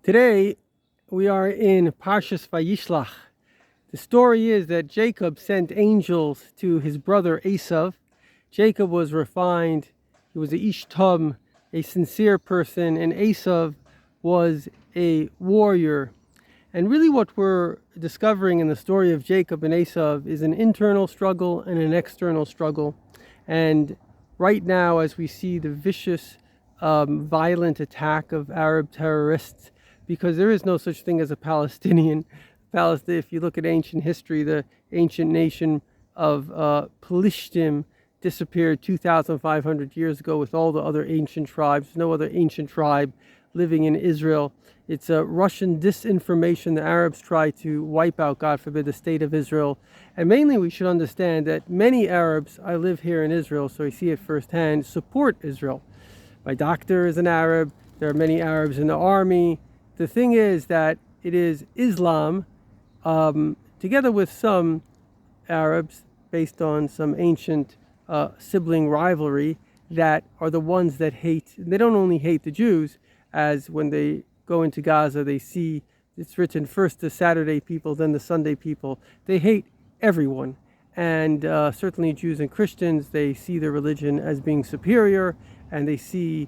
Today, we are in Parshas Vayishlach. The story is that Jacob sent angels to his brother Esav. Jacob was refined, he was a ish tum, a sincere person, and Esav was a warrior. And really what we're discovering in the story of Jacob and Esav is an internal struggle and an external struggle. And right now, as we see the vicious, violent attack of Arab terrorists, because there is no such thing as a Palestinian. Palestine, if you look at ancient history, the ancient nation of Plishtim disappeared 2,500 years ago with all the other ancient tribes. No other ancient tribe living in Israel. It's a Russian disinformation. The Arabs try to wipe out, God forbid, the state of Israel. And mainly we should understand that many Arabs, I live here in Israel, so I see it firsthand, support Israel. My doctor is an Arab. There are many Arabs in the army. The thing is that it is Islam, together with some Arabs, based on some ancient sibling rivalry, that are the ones that hate. They don't only hate the Jews, as when they go into Gaza, they see it's written first the Saturday people, then the Sunday people. They hate everyone. And certainly Jews and Christians, they see their religion as being superior, and they see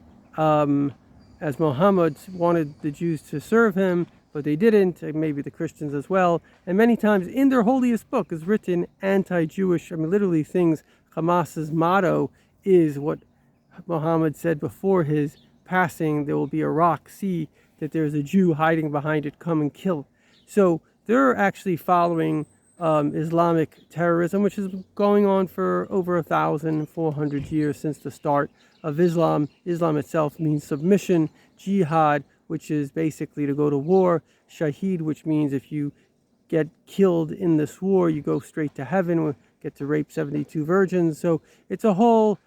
as Muhammad wanted the Jews to serve him, but they didn't, and maybe the Christians as well. And many times in their holiest book is written anti-Jewish, literally things. Hamas's motto is what Muhammad said before his passing: there will be a rock, see that there's a Jew hiding behind it, come and kill. So they're actually following Islamic terrorism, which is going on for over 1,400 years since the start of Islam. Islam itself means submission, jihad, which is basically to go to war, shaheed, which means if you get killed in this war, you go straight to heaven, get to rape 72 virgins. So it's a whole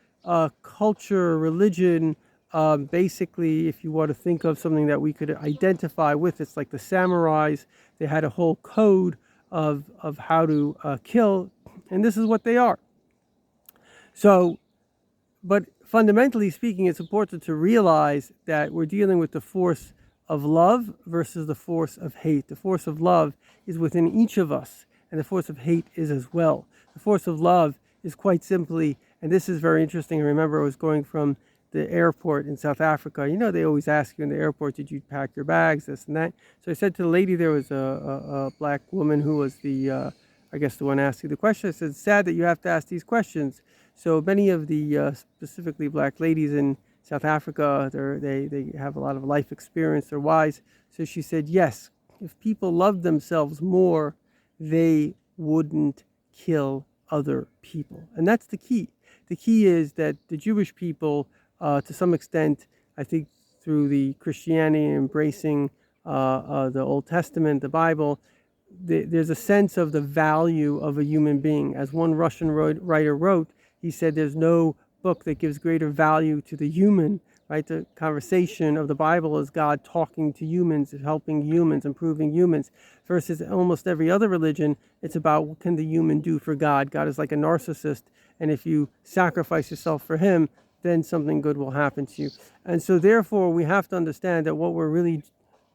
culture, religion. Basically, if you want to think of something that we could identify with, it's like the samurais. They had a whole code of how to kill, and this is what they are. So, but fundamentally speaking, it's important to realize that we're dealing with the force of love versus the force of hate. The force of love is within each of us, and the force of hate is as well. The force of love is quite simply, and this is very interesting. I remember I was going from the airport in South Africa. You know, they always ask you in the airport, did you pack your bags, this and that. So I said to the lady, there was a black woman who was the one asking the question. I said, it's sad that you have to ask these questions. So many of the specifically black ladies in South Africa, they have a lot of life experience, they're wise. So she said, yes, if people loved themselves more, they wouldn't kill other people. And that's the key. The key is that the Jewish people, to some extent, I think through the Christianity embracing the Old Testament, the Bible, there's a sense of the value of a human being. As one Russian writer wrote, he said there's no book that gives greater value to the human, right? The conversation of the Bible is God talking to humans, helping humans, improving humans, versus almost every other religion, it's about what can the human do for God. God is like a narcissist, and if you sacrifice yourself for him, then something good will happen to you. And so therefore, we have to understand that what we're really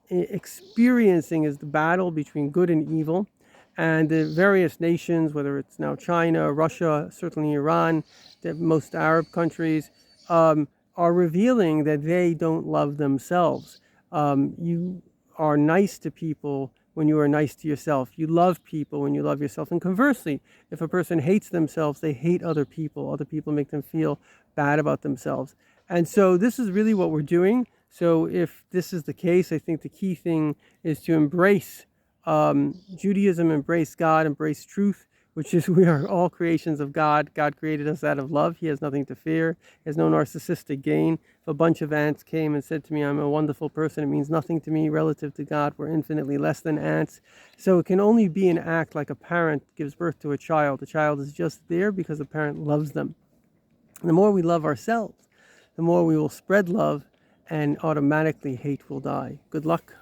experiencing is the battle between good and evil. And the various nations, whether it's now China, Russia, certainly Iran, that most Arab countries, are revealing that they don't love themselves. You are nice to people when you are nice to yourself. You love people when you love yourself. And conversely, if a person hates themselves, they hate other people. Other people make them feel bad about themselves. And so this is really what we're doing. So if this is the case, I think the key thing is to embrace Judaism, embrace God, embrace truth, which is we are all creations of God. God created us out of love. He has nothing to fear. He has no narcissistic gain. If a bunch of ants came and said to me, I'm a wonderful person, it means nothing to me relative to God. We're infinitely less than ants. So it can only be an act like a parent gives birth to a child. The child is just there because the parent loves them. The more we love ourselves, the more we will spread love, and automatically hate will die. Good luck.